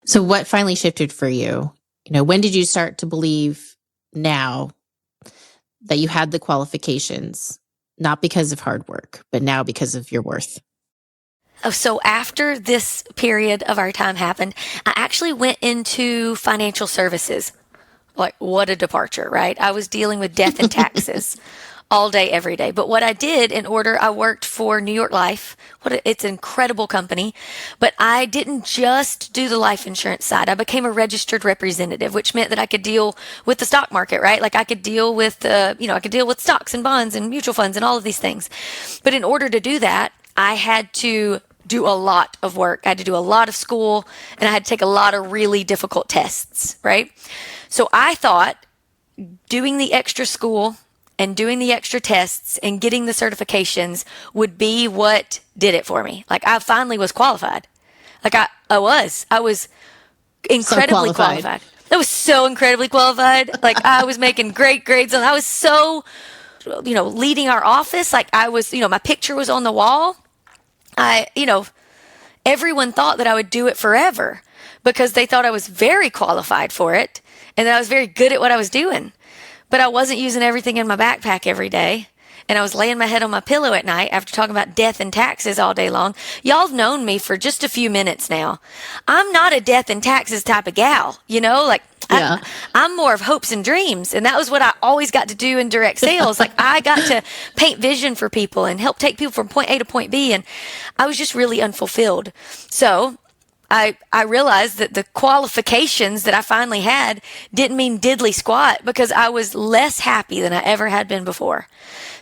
So what finally shifted for you? When did you start to believe now that you had the qualifications, not because of hard work, but now because of your worth? So after this period of our time happened, I actually went into financial services. Like, what a departure, right? I was dealing with death and taxes all day, every day. But what I did I worked for New York Life. It's an incredible company. But I didn't just do the life insurance side. I became a registered representative, which meant that I could deal with the stock market, right? Like I could deal with, I could deal with stocks and bonds and mutual funds and all of these things. But in order to do that, I had to do a lot of work. I had to do a lot of school, and I had to take a lot of really difficult tests, right? So I thought doing the extra school and doing the extra tests and getting the certifications would be what did it for me. Like I finally was qualified. Like I was incredibly qualified. I was so incredibly qualified. Like I was making great grades, and I was so, leading our office. Like I was, my picture was on the wall. Everyone thought that I would do it forever because they thought I was very qualified for it and that I was very good at what I was doing. But I wasn't using everything in my backpack every day. And I was laying my head on my pillow at night after talking about death and taxes all day long. Y'all have known me for just a few minutes now. I'm not a death and taxes type of gal, I'm more of hopes and dreams. And that was what I always got to do in direct sales. Like I got to paint vision for people and help take people from point A to point B. And I was just really unfulfilled. So I realized that the qualifications that I finally had didn't mean diddly squat because I was less happy than I ever had been before.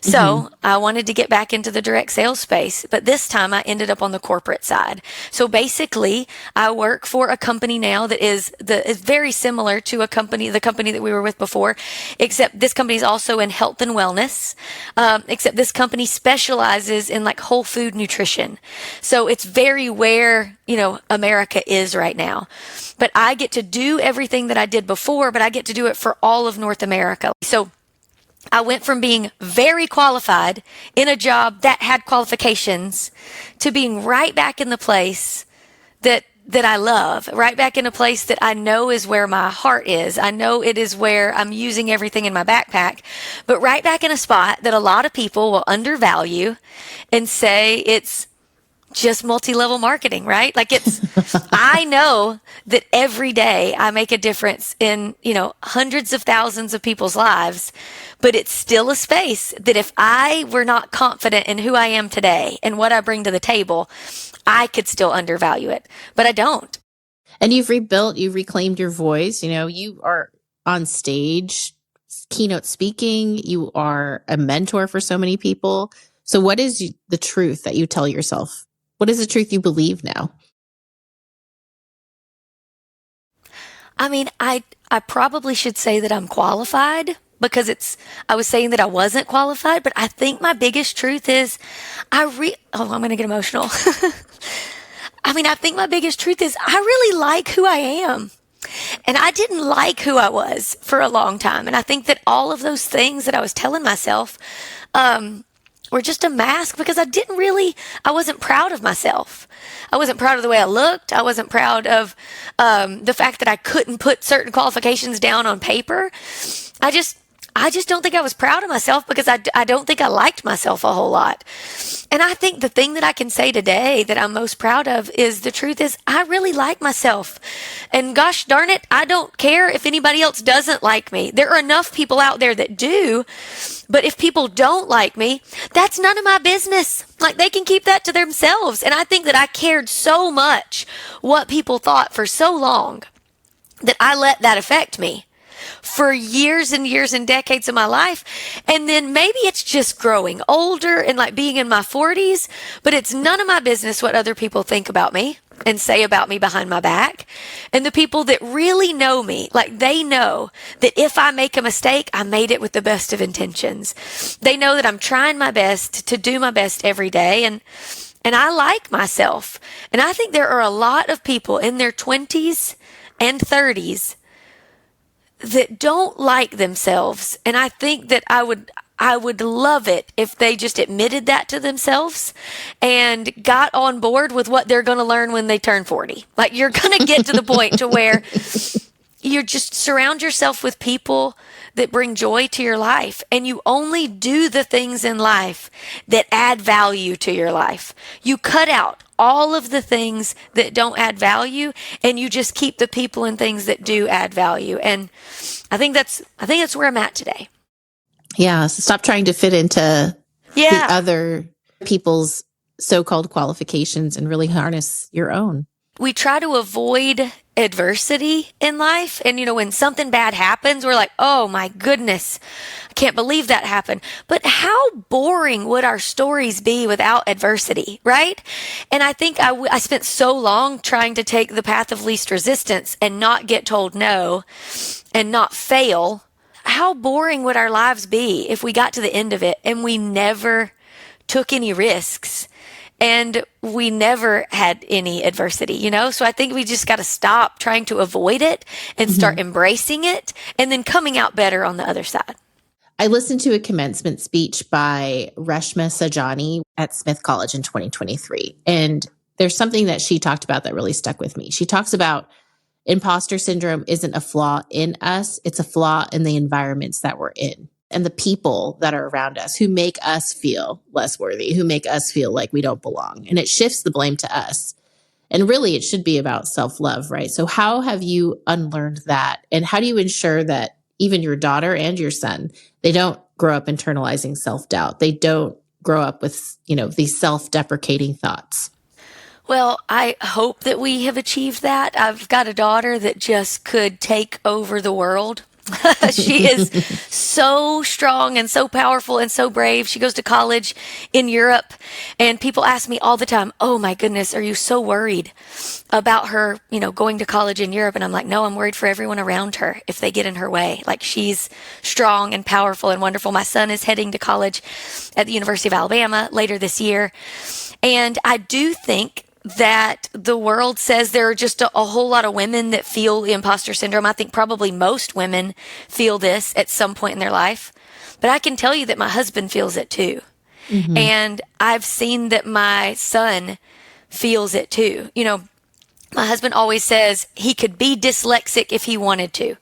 So I wanted to get back into the direct sales space, but this time I ended up on the corporate side. So basically, I work for a company now that is very similar to the company that we were with before, except this company is also in health and wellness. Except this company specializes in like whole food nutrition. So it's very where, America is right now. But I get to do everything that I did before, but I get to do it for all of North America. So I went from being very qualified in a job that had qualifications to being right back in the place that I love, right back in a place that I know is where my heart is. I know it is where I'm using everything in my backpack, but right back in a spot that a lot of people will undervalue and say it's just multi-level marketing, right? Like I know that every day I make a difference in, hundreds of thousands of people's lives, but it's still a space that if I were not confident in who I am today and what I bring to the table, I could still undervalue it, but I don't. And you've reclaimed your voice. You are on stage, keynote speaking, you are a mentor for so many people. So what is the truth that you tell yourself? What is the truth you believe now? I mean, I probably should say that I'm qualified because I was saying that I wasn't qualified, but I think my biggest truth is I'm going to get emotional. I think my biggest truth is I really like who I am. And I didn't like who I was for a long time. And I think that all of those things that I was telling myself, were just a mask because I wasn't proud of myself. I wasn't proud of the way I looked. I wasn't proud of the fact that I couldn't put certain qualifications down on paper. I just don't think I was proud of myself because I don't think I liked myself a whole lot. And I think the thing that I can say today that I'm most proud of is the truth is I really like myself. And gosh darn it, I don't care if anybody else doesn't like me. There are enough people out there that do. But if people don't like me, that's none of my business. Like they can keep that to themselves. And I think that I cared so much what people thought for so long that I let that affect me for years and years and decades of my life. And then maybe it's just growing older and like being in my 40s, but it's none of my business what other people think about me and say about me behind my back. And the people that really know me, like they know that if I make a mistake, I made it with the best of intentions. They know that I'm trying my best to do my best every day. And and I like myself. And I think there are a lot of people in their 20s and 30s that don't like themselves. And I think that I would love it if they just admitted that to themselves and got on board with what they're going to learn when they turn 40. Like, you're going to get to the point to where you just surround yourself with people that bring joy to your life, and you only do the things in life that add value to your life. You cut out all of the things that don't add value, and you just keep the people and things that do add value. And I think that's where I'm at today. Yeah. So stop trying to fit into the other people's so-called qualifications and really harness your own. We try to avoid adversity in life. And, when something bad happens, we're like, oh my goodness, I can't believe that happened. But how boring would our stories be without adversity, right? And I think I spent so long trying to take the path of least resistance and not get told no and not fail. How boring would our lives be if we got to the end of it and we never took any risks? And we never had any adversity, So I think we just got to stop trying to avoid it and start embracing it and then coming out better on the other side. I listened to a commencement speech by Reshma Sajani at Smith College in 2023. And there's something that she talked about that really stuck with me. She talks about imposter syndrome isn't a flaw in us. It's a flaw in the environments that we're in and the people that are around us who make us feel less worthy, who make us feel like we don't belong. And it shifts the blame to us. And really, it should be about self-love, right? So how have you unlearned that? And how do you ensure that even your daughter and your son, they don't grow up internalizing self-doubt? They don't grow up with, these self-deprecating thoughts? Well, I hope that we have achieved that. I've got a daughter that just could take over the world. She is so strong and so powerful and so brave. She goes to college in Europe, and people ask me all the time, oh my goodness, are you so worried about her, going to college in Europe? And I'm like, no, I'm worried for everyone around her if they get in her way. Like, she's strong and powerful and wonderful. My son is heading to college at the University of Alabama later this year. And I do think that the world says there are just a whole lot of women that feel imposter syndrome. I think probably most women feel this at some point in their life. But I can tell you that my husband feels it too. Mm-hmm. And I've seen that my son feels it too. My husband always says he could be dyslexic if he wanted to.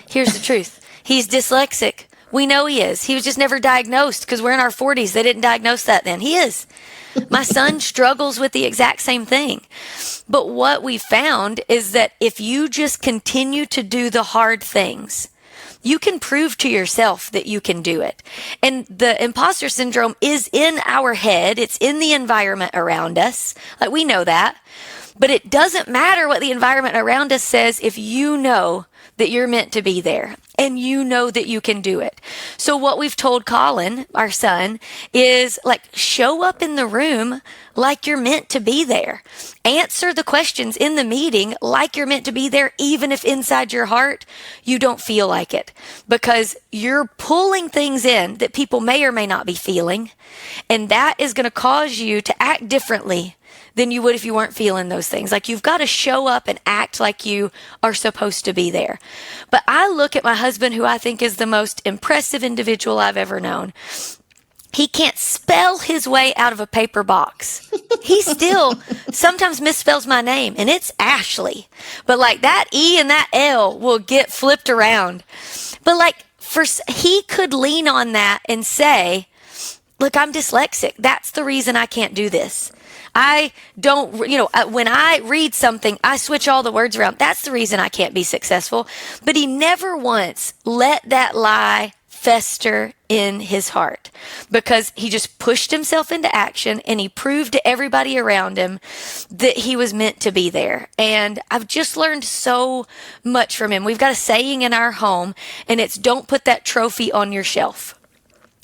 Here's the truth. He's dyslexic. We know he is. He was just never diagnosed because we're in our 40s. They didn't diagnose that then. He is. My son struggles with the exact same thing. But what we found is that if you just continue to do the hard things, you can prove to yourself that you can do it. And the imposter syndrome is in our head. It's in the environment around us. Like, we know that. But it doesn't matter what the environment around us says if you know that you're meant to be there and you know that you can do it. So what we've told Colin, our son, is show up in the room like you're meant to be there. Answer the questions in the meeting like you're meant to be there, even if inside your heart you don't feel like it, because you're pulling things in that people may or may not be feeling. And that is going to cause you to act differently than you would if you weren't feeling those things. You've got to show up and act like you are supposed to be there. But I look at my husband, who I think is the most impressive individual I've ever known. He can't spell his way out of a paper box. He still sometimes misspells my name, and it's Ashley. But that E and that L will get flipped around. But he could lean on that and say, look, I'm dyslexic. That's the reason I can't do this. I don't, when I read something, I switch all the words around. That's the reason I can't be successful. But he never once let that lie fester in his heart, because he just pushed himself into action and he proved to everybody around him that he was meant to be there. And I've just learned so much from him. We've got a saying in our home, and it's, don't put that trophy on your shelf.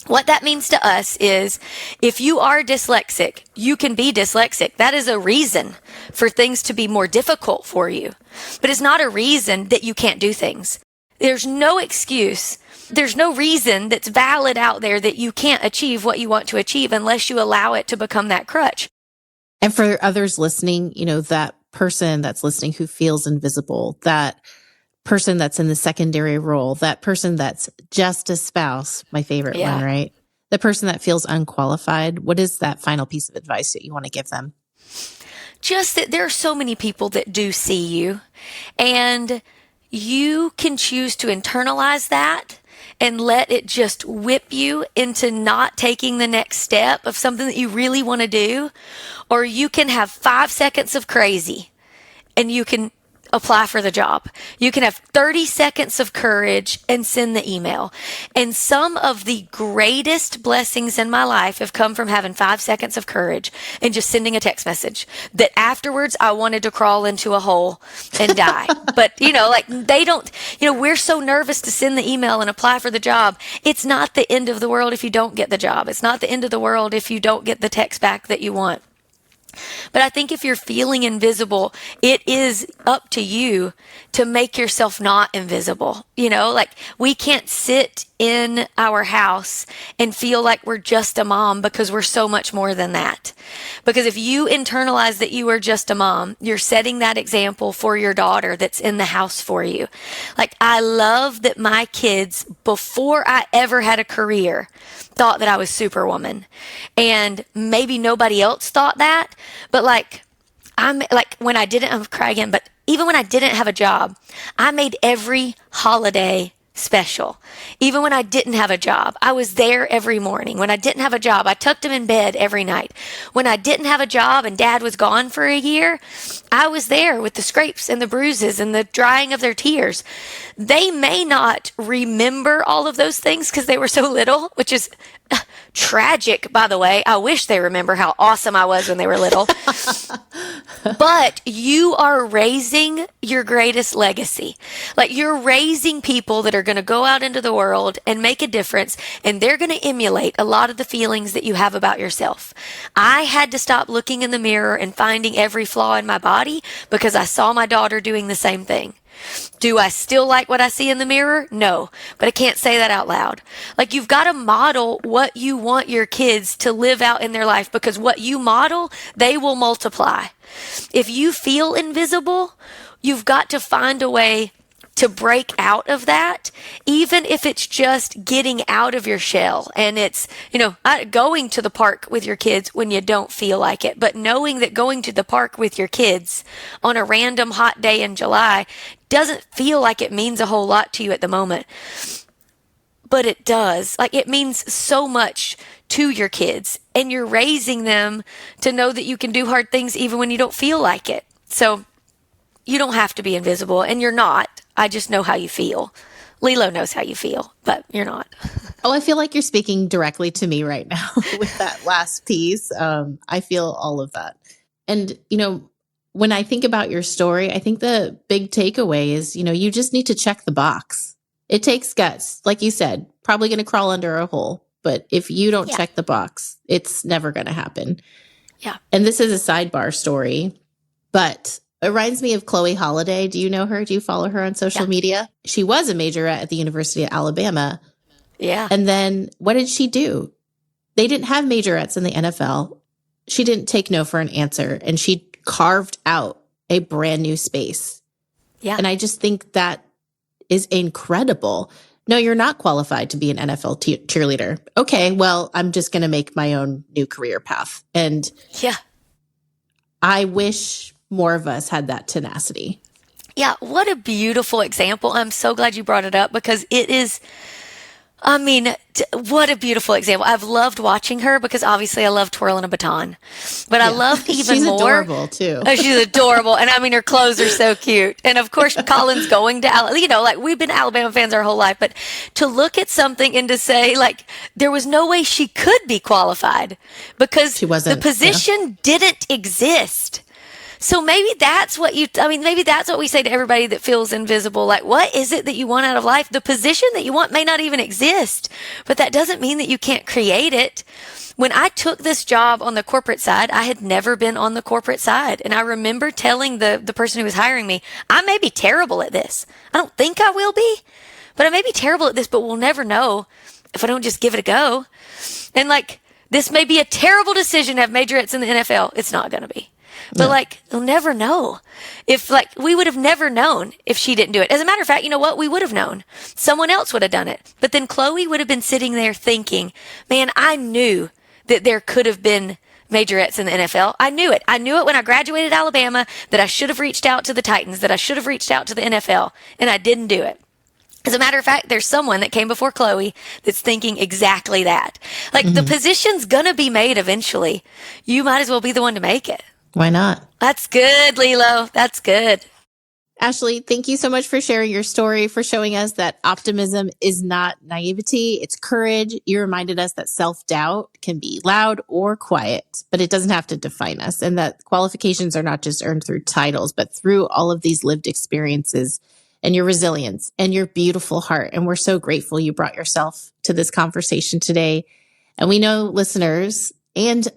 What that means to us is, if you are dyslexic, you can be dyslexic. That is a reason for things to be more difficult for you. But it's not a reason that you can't do things. There's no excuse. There's no reason that's valid out there that you can't achieve what you want to achieve unless you allow it to become that crutch. And for others listening, that person that's listening who feels invisible, that person that's in the secondary role, that person that's just a spouse, my favorite one, right? The person that feels unqualified. What is that final piece of advice that you want to give them? Just that there are so many people that do see you, and you can choose to internalize that and let it just whip you into not taking the next step of something that you really want to do. Or you can have 5 seconds of crazy and you can apply for the job. You can have 30 seconds of courage and send the email. And some of the greatest blessings in my life have come from having 5 seconds of courage and just sending a text message that afterwards I wanted to crawl into a hole and die. But, they don't, we're so nervous to send the email and apply for the job. It's not the end of the world if you don't get the job. It's not the end of the world if you don't get the text back that you want. But I think if you're feeling invisible, it is up to you to make yourself not invisible. We can't sit in our house and feel like we're just a mom because we're so much more than that. Because if you internalize that you are just a mom, you're setting that example for your daughter that's in the house for you. I love that my kids, before I ever had a career, thought that I was Superwoman. And maybe nobody else thought that, but when I didn't, I'm crying again, but even when I didn't have a job, I made every holiday special. Even when I didn't have a job, I was there every morning. When I didn't have a job, I tucked them in bed every night. When I didn't have a job and Dad was gone for a year, I was there with the scrapes and the bruises and the drying of their tears. They may not remember all of those things because they were so little, which is tragic, by the way. I wish they remember how awesome I was when they were little. But you are raising your greatest legacy. You're raising people that are going to go out into the world and make a difference, and they're going to emulate a lot of the feelings that you have about yourself. I had to stop looking in the mirror and finding every flaw in my body because I saw my daughter doing the same thing. Do I still like what I see in the mirror? No, but I can't say that out loud. You've got to model what you want your kids to live out in their life, because what you model, they will multiply. If you feel invisible, you've got to find a way to break out of that, even if it's just getting out of your shell. And it's, going to the park with your kids when you don't feel like it, but knowing that going to the park with your kids on a random hot day in July doesn't feel like it means a whole lot to you at the moment. But it does. It means so much to your kids, and you're raising them to know that you can do hard things even when you don't feel like it. So you don't have to be invisible, and you're not. I just know how you feel. Lilo knows how you feel, but you're not. Oh, I feel like you're speaking directly to me right now with that last piece. I feel all of that. And, when I think about your story, I think the big takeaway is, you just need to check the box. It takes guts. Like you said, probably going to crawl under a hole. But if you don't check the box, it's never going to happen. Yeah. And this is a sidebar story, but it reminds me of Chloe Holiday. Do you know her? Do you follow her on social media? She was a majorette at the University of Alabama. Yeah. And then what did she do? They didn't have majorettes in the NFL. She didn't take no for an answer, and she carved out a brand new space. Yeah. And I just think that is incredible. No, you're not qualified to be an NFL cheerleader. Okay, well, I'm just going to make my own new career path. And I wish more of us had that tenacity. Yeah, what a beautiful example. I'm so glad you brought it up, because it is, what a beautiful example. I've loved watching her because obviously I love twirling a baton, but I loved even more. She's adorable too. Oh, she's adorable. And her clothes are so cute. And of course, Colin's going to, we've been Alabama fans our whole life, but to look at something and to say, there was no way she could be qualified because she wasn't, the position didn't exist. So maybe that's what maybe that's what we say to everybody that feels invisible. What is it that you want out of life? The position that you want may not even exist, but that doesn't mean that you can't create it. When I took this job on the corporate side, I had never been on the corporate side. And I remember telling the person who was hiring me, I may be terrible at this. I don't think I will be, but I may be terrible at this, but we'll never know if I don't just give it a go. And This may be a terrible decision to have majorettes in the NFL. It's not going to be. But like, you'll never know. If like, we would have never known if she didn't do it. As a matter of fact, you know what? We would have known. Someone else would have done it. But then Chloe would have been sitting there thinking, man, I knew that there could have been majorettes in the NFL. I knew it. I knew it when I graduated Alabama that I should have reached out to the Titans, that I should have reached out to the NFL, and I didn't do it. As a matter of fact, there's someone that came before Chloe that's thinking exactly that. Like, the position's gonna be made eventually. You might as well be the one to make it. Why not? That's good, Lilo. That's good. Ashley, thank you so much for sharing your story, for showing us that optimism is not naivety, it's courage. You reminded us that self-doubt can be loud or quiet, but it doesn't have to define us, and that qualifications are not just earned through titles, but through all of these lived experiences and your resilience and your beautiful heart. And we're so grateful you brought yourself to this conversation today. And we know listeners, and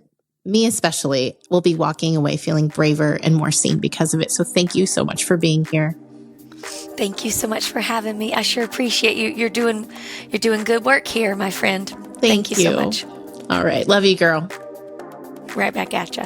me especially, will be walking away feeling braver and more seen because of it. So thank you so much for being here. Thank you so much for having me. I sure appreciate you. You're doing good work here, my friend. Thank you so much. All right. Love you, girl. Right back at you.